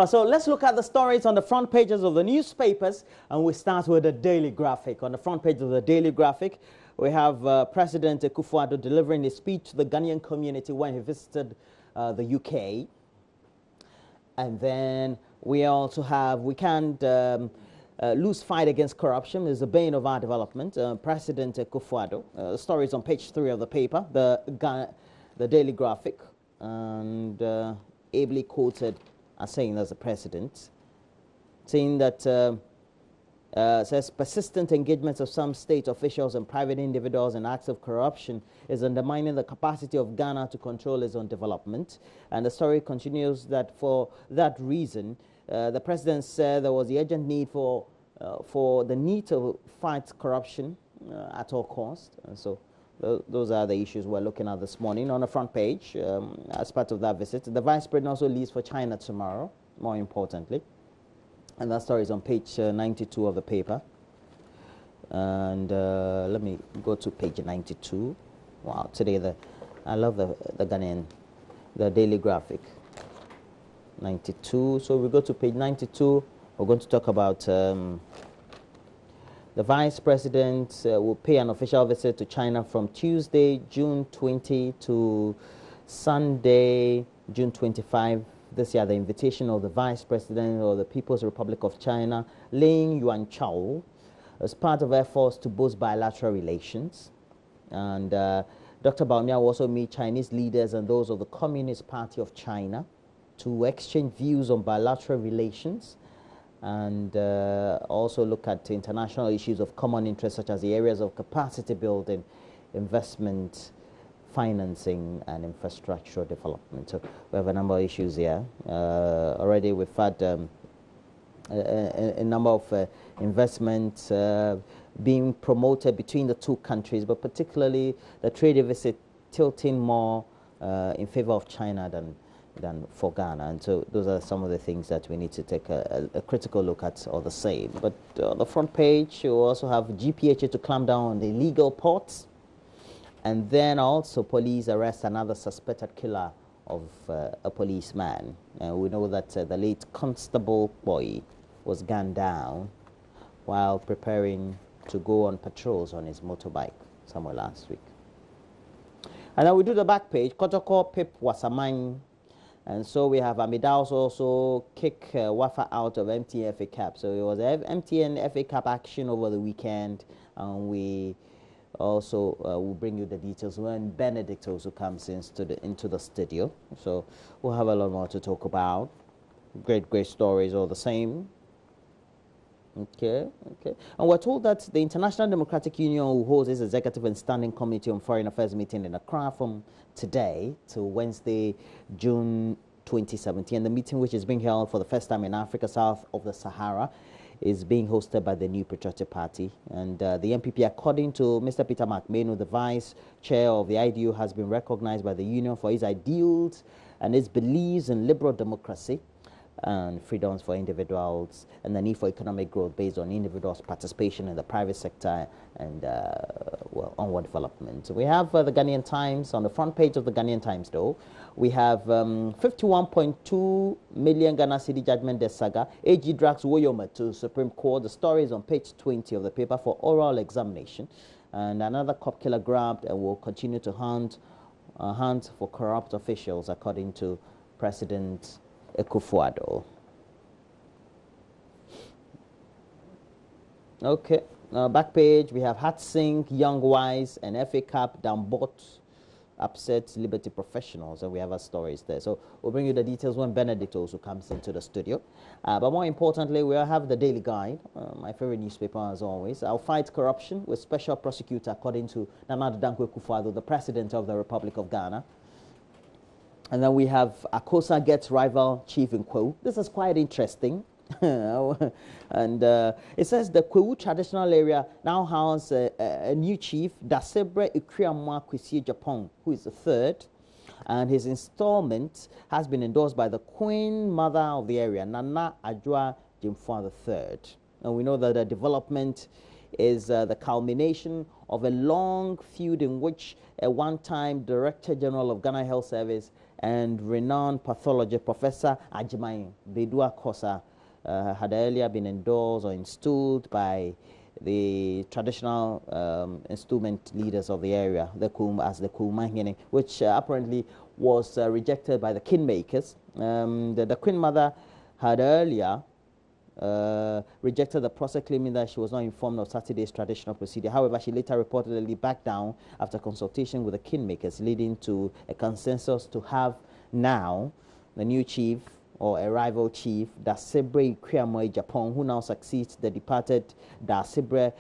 Well, so let's look at the stories on the front pages of the newspapers, and we start with the Daily Graphic. On the front page of the Daily Graphic, we have President Akufo-Addo delivering a speech to the Ghanaian community when he visited the UK. And then we also have, we can't lose fight against corruption is the bane of our development. President Akufo-Addo. The story is on page 3 of the paper, the Daily Graphic, and ably quoted as saying as the president, saying that says persistent engagement of some state officials and private individuals in acts of corruption is undermining the capacity of Ghana to control its own development. And the story continues that for that reason, the president said there was the urgent need for the need to fight corruption at all costs. And so those are the issues we're looking at this morning on the front page as part of that visit. The vice president also leaves for China tomorrow, more importantly. And that story is on page 92 of the paper. And let me go to page 92. Wow, today I love the Ghanaian, the Daily Graphic. 92. So we go to page 92. We're going to talk about the vice president will pay an official visit to China from Tuesday, June 20 to Sunday, June 25. This year, the invitation of the vice president of the People's Republic of China, Lin Yuanchao, as part of efforts to boost bilateral relations. And Dr. Bawumia will also meet Chinese leaders and those of the Communist Party of China to exchange views on bilateral relations and also look at international issues of common interest, such as the areas of capacity building, investment, financing, and infrastructure development. So we have a number of issues here. Already we've had a number of investments being promoted between the two countries, but particularly the trade deficit tilting more in favor of China than for Ghana. And so those are some of the things that we need to take a critical look at, or the same. But on the front page, you also have GPHA to clamp down on the illegal ports. And then also police arrest another suspected killer of a policeman. We know that the late Constable Boy was gunned down while preparing to go on patrols on his motorbike somewhere last week. And then we do the back page, Kotoko Pip Wasamang. And so we have Amidaus also kick Wafa out of MTN FA Cup. So it was MTN FA Cup action over the weekend, and we also will bring you the details when Benedict also comes into the studio. So we'll have a lot more to talk about. Great stories all the same. Okay. And we're told that the International Democratic Union will hold its Executive and Standing Committee on Foreign Affairs meeting in Accra from today to Wednesday, June 2017. And the meeting, which is being held for the first time in Africa south of the Sahara, is being hosted by the New Patriotic Party. And the NPP, according to Mr. Peter McMahon, the vice chair of the IDU, has been recognized by the union for its ideals and its beliefs in liberal democracy and freedoms for individuals, and the need for economic growth based on individuals' participation in the private sector and well, onward development. So we have the Ghanaian Times on the front page of the Ghanaian Times, though. We have 51.2 million Ghana cedi judgment death saga. AG drags Woyoma to Supreme Court. The story is on page 20 of the paper for oral examination. And another cop killer grabbed and will continue to hunt for corrupt officials, according to President Akufo-Addo. Okay, back page, we have Hatsink, Young Wise, and FA Cup Dambot upset Liberty Professionals, and we have our stories there. So we'll bring you the details when Benedict also comes into the studio. But more importantly, we'll have the Daily Guide, my favorite newspaper as always. I'll fight corruption with special prosecutor, according to Nana Addo Dankwa Akufo-Addo, the President of the Republic of Ghana. And then we have Akosa gets rival chief in Kwewu. This is quite interesting. And it says the Kwewu traditional area now has a new chief, Dasebre Ikriamwa Kwesi Japan, who is the third. And his installment has been endorsed by the Queen Mother of the area, Nana Adjoa Jimfua III. And we know that the development is the culmination of a long feud in which a one-time Director General of Ghana Health Service and renowned pathologist Professor Ajimain Bedua Kosa had earlier been endorsed or installed by the traditional instrument leaders of the area, the Kumahine, which apparently was rejected by the kingmakers. The Queen Mother had earlier rejected the process, claiming that she was not informed of Saturday's traditional procedure. However, she later reportedly backed down after consultation with the kingmakers, leading to a consensus to have now the new chief or a rival chief, Dasibre Kwiamoe Japan, who now succeeds the departed Dasibre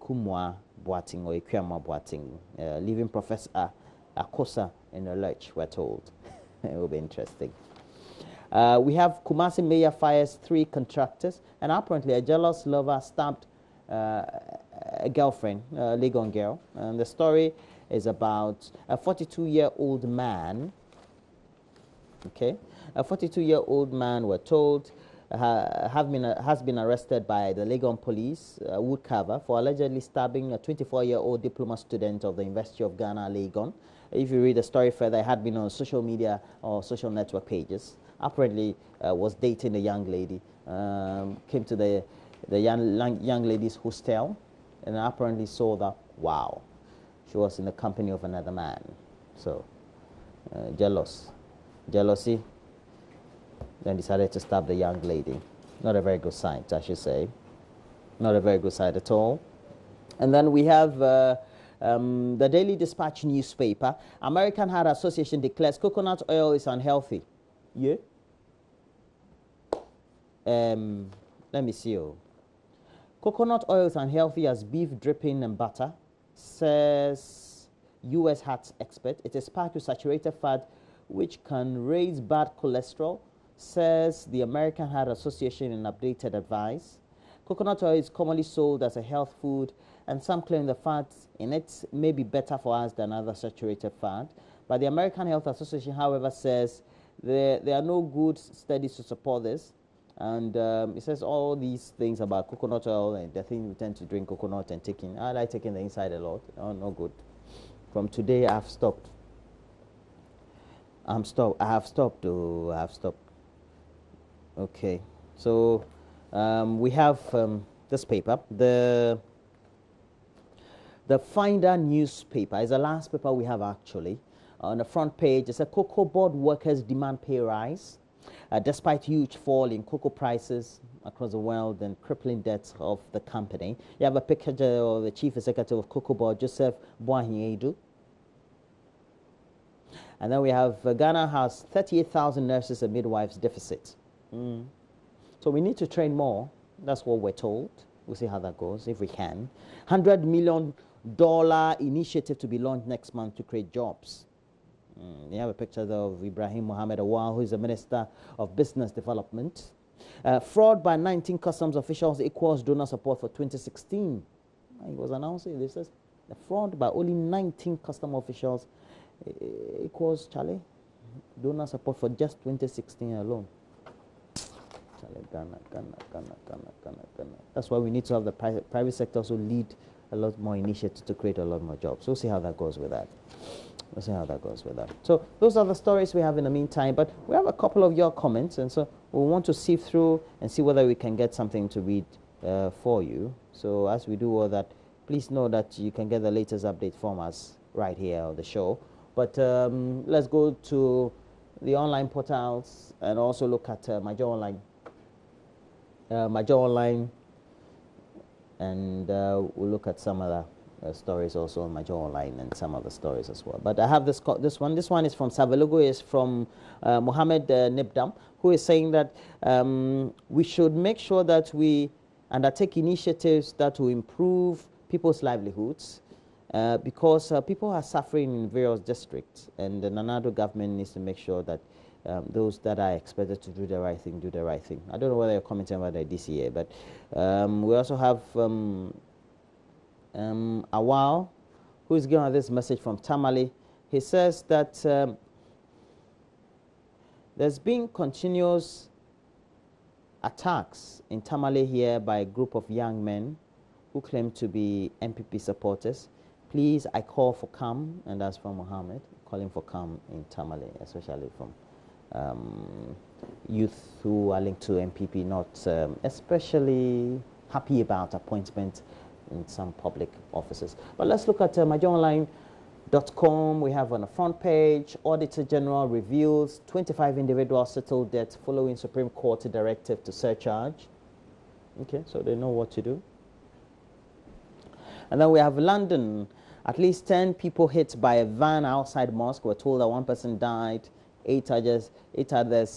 Kumwa Boating or Kwiamoe Boating, leaving Professor Akosa in the lurch, we're told. It will be interesting. We have Kumasi Mayor fires 3 contractors, and apparently a jealous lover stabbed a girlfriend, a Legon girl. And the story is about a 42-year-old man. Okay, a 42-year-old man, we're told, has been arrested by the Legon police, Woodcover, for allegedly stabbing a 24-year-old diploma student of the University of Ghana, Legon. If you read the story further, it had been on social media or social network pages. Apparently was dating a young lady, came to the young lady's hostel, and apparently saw that, wow, she was in the company of another man. So, jealousy, then decided to stab the young lady. Not a very good sight, I should say. Not a very good sight at all. And then we have the Daily Dispatch newspaper. American Heart Association declares coconut oil is unhealthy. Yeah. Let me see. Coconut oil is unhealthy as beef dripping and butter, says U.S. heart expert. It is packed with saturated fat, which can raise bad cholesterol, says the American Heart Association in updated advice. Coconut oil is commonly sold as a health food, and some claim the fat in it may be better for us than other saturated fat. But the American Health Association, however, says there are no good studies to support this. And it says all these things about coconut oil and the thing we tend to drink coconut and taking. I like taking the inside a lot. Oh, no good. From today, I've stopped. I have stopped. Okay. So we have this paper. The Finder newspaper is the last paper we have actually. On the front page, it says cocoa board workers demand pay rise. Despite huge fall in cocoa prices across the world and crippling debts of the company. You have a picture of the chief executive of Cocoa Board, Joseph Boahin-Edu. And then we have Ghana has 38,000 nurses and midwives deficit. So we need to train more. That's what we're told. We'll see how that goes, if we can. $100 million initiative to be launched next month to create jobs. You have a picture of Ibrahim Mohammed Awal, who is the Minister of Business Development. Fraud by 19 customs officials equals donor support for 2016. He was announcing this. The fraud by only 19 custom officials equals, Charlie, donor support for just 2016 alone. Charlie, Ghana. That's why we need to have the private sector also lead a lot more initiatives to create a lot more jobs. We'll see how that goes with that. So those are the stories we have in the meantime, but we have a couple of your comments, and so we want to sift through and see whether we can get something to read for you. So as we do all that, please know that you can get the latest update from us right here on the show. But let's go to the online portals and also look at Major Online. And we'll look at some other stories also on Major Online and some other stories as well. But I have this one. This one is from Savelugu, is from Mohammed Nibdam, who is saying that we should make sure that we undertake initiatives that will improve people's livelihoods because people are suffering in various districts, and the Nanado government needs to make sure that those that are expected to do the right thing, do the right thing. I don't know whether you're commenting about the DCA, but we also have Awal, who is giving this message from Tamale. He says that there's been continuous attacks in Tamale here by a group of young men who claim to be MPP supporters. Please, I call for calm, and that's from Mohammed. calling for calm in Tamale, especially from youth who are linked to MPP, not especially happy about appointment in some public offices. But let's look at myjoyonline.com. We have on the front page, Auditor General reveals 25 individuals settled debt following Supreme Court directive to surcharge. Okay, so they know what to do. And then we have London. At least 10 people hit by a van outside mosque. We're told that one person died, eight others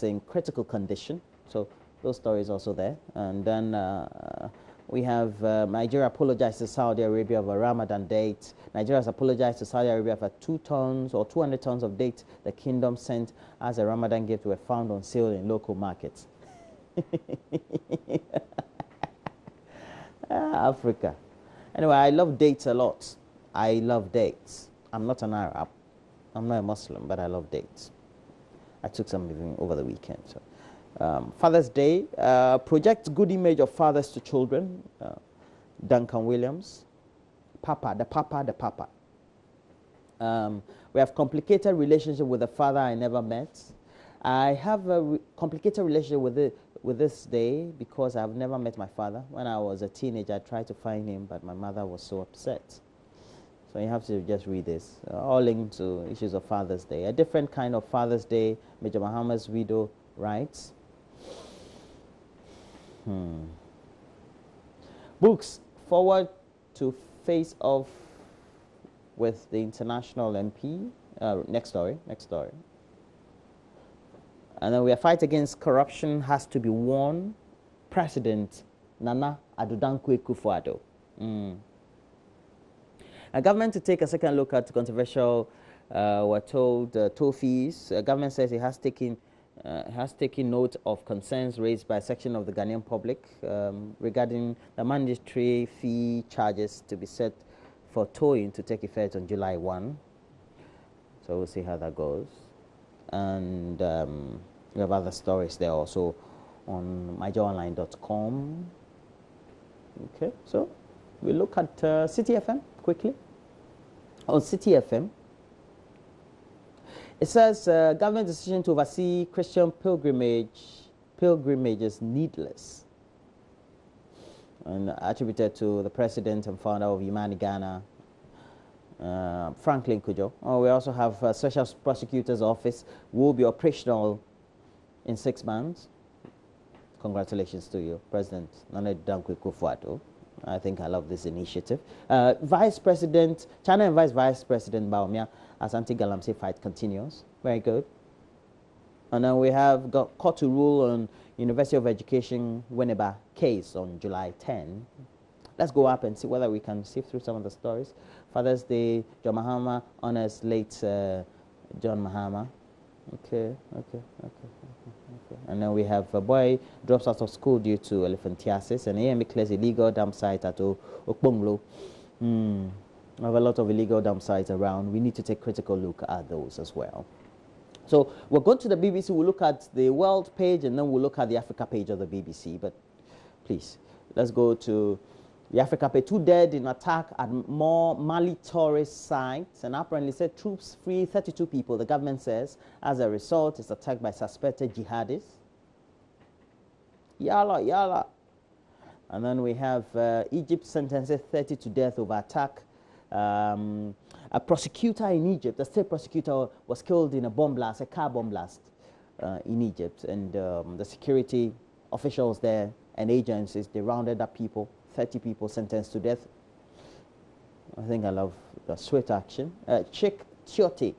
in critical condition. So those stories also there. And then we have Nigeria apologized to Saudi Arabia for a Ramadan date. Nigeria has apologized to Saudi Arabia for 2 tons or 200 tons of date the kingdom sent as a Ramadan gift were found on sale in local markets. Africa. Anyway, I love dates a lot. I love dates. I'm not an Arab. I'm not a Muslim, but I love dates. I took some over the weekend. So. Father's Day. Project good image of fathers to children. Duncan Williams. The Papa. We have complicated relationship with the father I never met. I have a complicated relationship with this day because I've never met my father. When I was a teenager, I tried to find him, but my mother was so upset. So you have to just read this. All linked to issues of Father's Day. A different kind of Father's Day, Major Muhammad's widow writes. Books. Forward to face off with the international MP. Next story. And then we are fight against corruption has to be won. President Nana Addo Dankwa Akufo-Addo. A government to take a second look at controversial, we're told, toll fees. Government says it has taken note of concerns raised by a section of the Ghanaian public regarding the mandatory fee charges to be set for towing to take effect on July 1. So we'll see how that goes. And we have other stories there also on myjoyonline.com. Okay, so we look at City FM quickly. On City FM, it says government decision to oversee Christian pilgrimages needless, and attributed to the president and founder of Imani Ghana, Franklin Kujo. We also have Special Prosecutor's Office will be operational in 6 months. Congratulations to you, President Nana Dankwa Akufo-Addo. I think I love this initiative. Vice President, China and Vice President Bawumia as anti-Galamsey fight continues. Very good. And then we have got court to rule on University of Education Winneba case on July 10. Let's go up and see whether we can sift through some of the stories. Father's Day, John Mahama honors late John Mahama. Okay. And then we have a boy drops out of school due to elephantiasis, and AMA clears illegal dump site at Okponglo. We have a lot of illegal dump sites around. We need to take a critical look at those as well. So we're going to the BBC. We'll look at the world page, and then we'll look at the Africa page of the BBC. But please, let's go to the Africa page. 2 dead in attack at more Mali tourist sites, and apparently said troops free 32 people. The government says as a result, it's attacked by suspected jihadists. Yalla. And then we have Egypt sentences 30 to death over attack. A prosecutor in Egypt, a state prosecutor, was killed in a bomb blast, a car bomb blast in Egypt, and the security officials there and agencies, they rounded up people. 30 people sentenced to death. I think I love the swift action. Sheikh Tiote's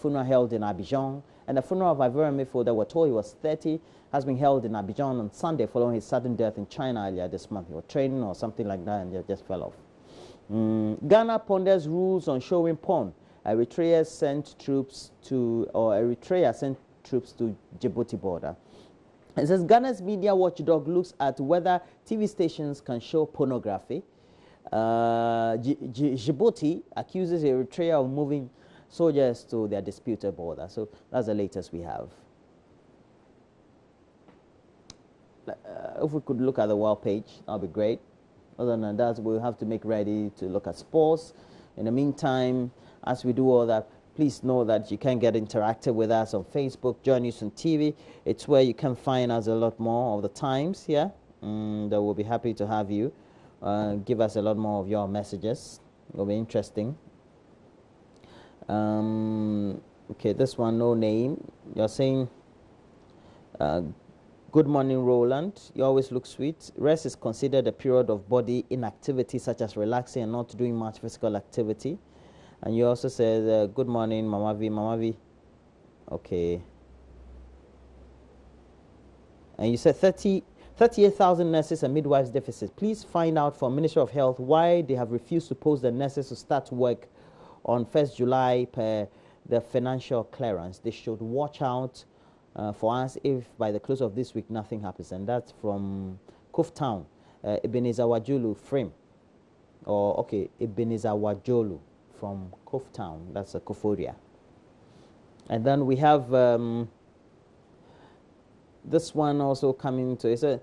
funeral held in Abidjan, and the funeral of Ivorian midfielder, we're told he was 30, has been held in Abidjan on Sunday following his sudden death in China earlier this month. He was training or something like that and just fell off. Ghana ponders rules on showing porn. Eritrea sent troops to Djibouti border. It says Ghana's media watchdog looks at whether TV stations can show pornography. Djibouti accuses Eritrea of moving soldiers to their disputed border. So that's the latest we have. If we could look at the world page, that would be great. Other than that, we'll have to make ready to look at sports. In the meantime, as we do all that, please know that you can get interactive with us on Facebook, Joy News on TV. It's where you can find us a lot more of the times here. We'll be happy to have you. Give us a lot more of your messages. It'll be interesting. Okay, this one, no name. You're saying, good morning, Roland. You always look sweet. Rest is considered a period of body inactivity, such as relaxing and not doing much physical activity. And you also said, good morning, Mama V. Mama V. Okay. And you said 38,000 nurses and midwives deficit. Please find out from Ministry of Health why they have refused to post the nurses to start work on 1st July per the financial clearance. They should watch out for us if by the close of this week nothing happens. And that's from Cove Town, Ebenezer Wajulu frame. Or, okay, Ebenezer Wajolu from Cove Town. That's a Koforia. And then we have this one also coming to, it's a,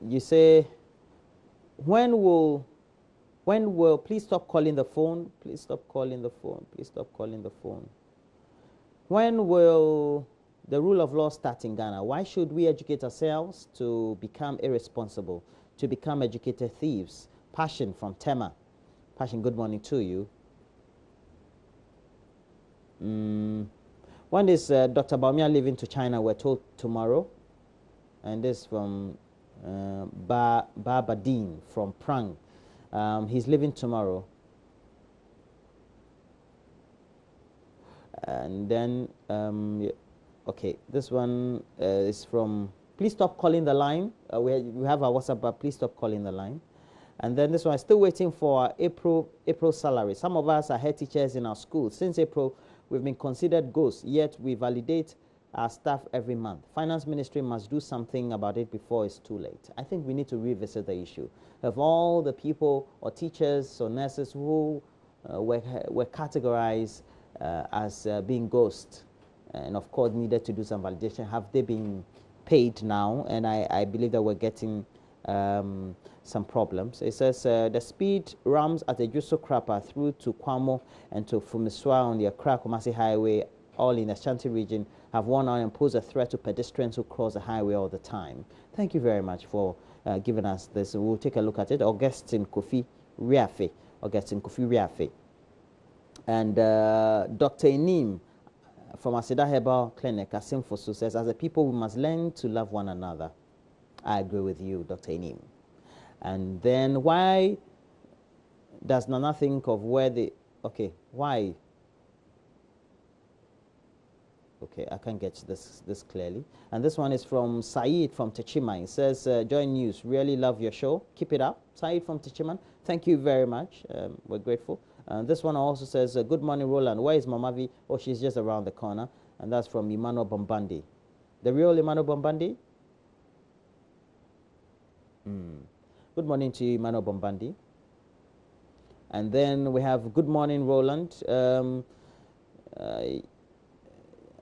you say, when will, please stop calling the phone, please stop calling the phone, please stop calling the phone. When will the rule of law start in Ghana? Why should we educate ourselves to become irresponsible, to become educated thieves? Passion from Tema. Passion, good morning to you. When is Dr. Baumia leaving to China? We're told tomorrow. And this from Babadin from Prang. He's leaving tomorrow. And then, okay, this one is from, please stop calling the line. We have our WhatsApp, but please stop calling the line. And then this one, still waiting for April salary. Some of us are head teachers in our school. Since April, we've been considered ghosts, yet we validate our staff every month. Finance Ministry must do something about it before it's too late. I think we need to revisit the issue of all the people or teachers or nurses who were categorized as being ghosts and of course needed to do some validation. Have they been paid now? And I believe that we're getting some problems. It says the speed ramps at the Juso Krapa through to Kwamo and to Fumiswa on the Accra Kumasi Highway, all in the Ashanti region, have worn out and pose a threat to pedestrians who cross the highway all the time. Thank you very much for giving us this. We'll take a look at it. Augustine Kofi Riafe. Augustine Kofi Riafe. And Dr. Inim from Asida Herbal Clinic, Asimfosu, says, as a people, we must learn to love one another. I agree with you, Dr. Inim. And then why does Nana think of where the... Okay, why? Okay, I can't get this clearly. And this one is from Saeed from Techima. It says, Joy News, really love your show. Keep it up. Saeed from Techiman, thank you very much. We're grateful. This one also says, good morning, Roland. Where is Mama V? Oh, she's just around the corner. And that's from Emmanuel Bombandi. The real Emmanuel Bombandi? Good morning to you, Emmanuel Bombandi. And then we have good morning, Roland.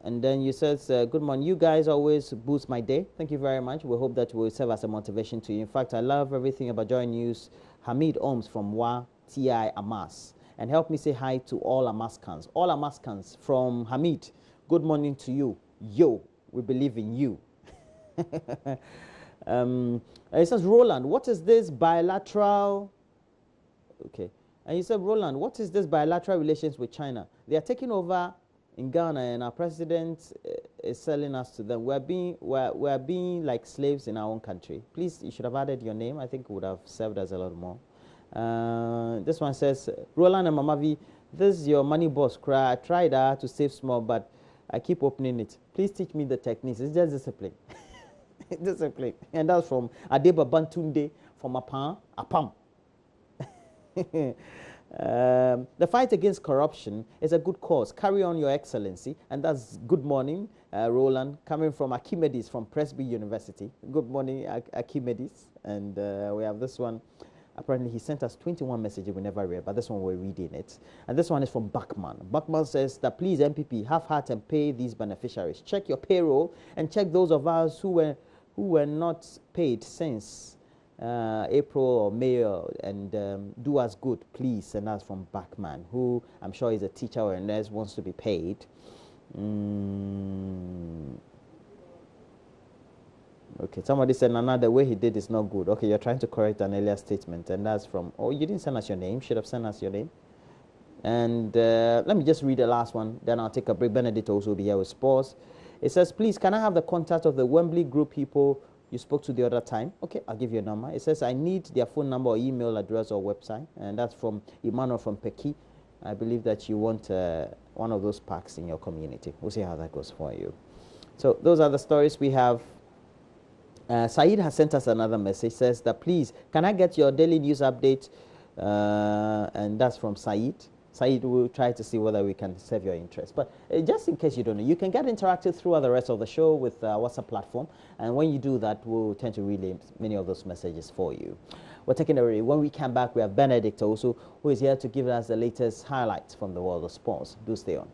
And then you said, good morning. You guys always boost my day. Thank you very much. We hope that will serve as a motivation to you. In fact, I love everything about Joy News. Hamid Oms from Wa TI Amas. And help me say hi to all Amaskans. All Amaskans from Hamid. Good morning to you. Yo, we believe in you. It says, Roland, what is this bilateral? Okay. And he said, Roland, what is this bilateral relations with China? They are taking over in Ghana, and our president is selling us to them. We're being like slaves in our own country. Please, you should have added your name. I think it would have served us a lot more. This one says, Roland and Mama V, this is your money boss cry. I tried to save small, but I keep opening it. Please teach me the techniques. It's just discipline. Discipline. And that's from Adeba Bantunde from Apam. The fight against corruption is a good cause. Carry on, Your Excellency. And that's good morning, Roland, coming from Archimedes from Presby University. Good morning, Archimedes. And we have this one. Apparently, he sent us 21 messages we never read, but this one we're reading it. And this one is from Bachman. Bachman says that please, MPP, have heart and pay these beneficiaries. Check your payroll and check those of us who were not paid since April or May, and do us good, please. And that's from Backman, who I'm sure is a teacher or a nurse, wants to be paid. Okay, somebody said, Nana, the way he did is not good. Okay, you're trying to correct an earlier statement, and that's from, oh, you didn't send us your name. Should have sent us your name. And let me just read the last one, then I'll take a break. Benedict also will be here with sports. It says, please, can I have the contact of the Wembley Group people you spoke to the other time? Okay, I'll give you a number. It says, I need their phone number or email address or website. And that's from Emmanuel from Peki. I believe that you want one of those packs in your community. We'll see how that goes for you. So those are the stories we have. Saeed has sent us another message. Says that, please, can I get your daily news update? And that's from Saeed. Saeed will try to see whether we can serve your interest. But just in case you don't know, you can get interactive throughout the rest of the show with WhatsApp platform. And when you do that, we'll tend to relay many of those messages for you. We're taking a break. When we come back, we have Benedict also, who is here to give us the latest highlights from the world of sports. Do stay on.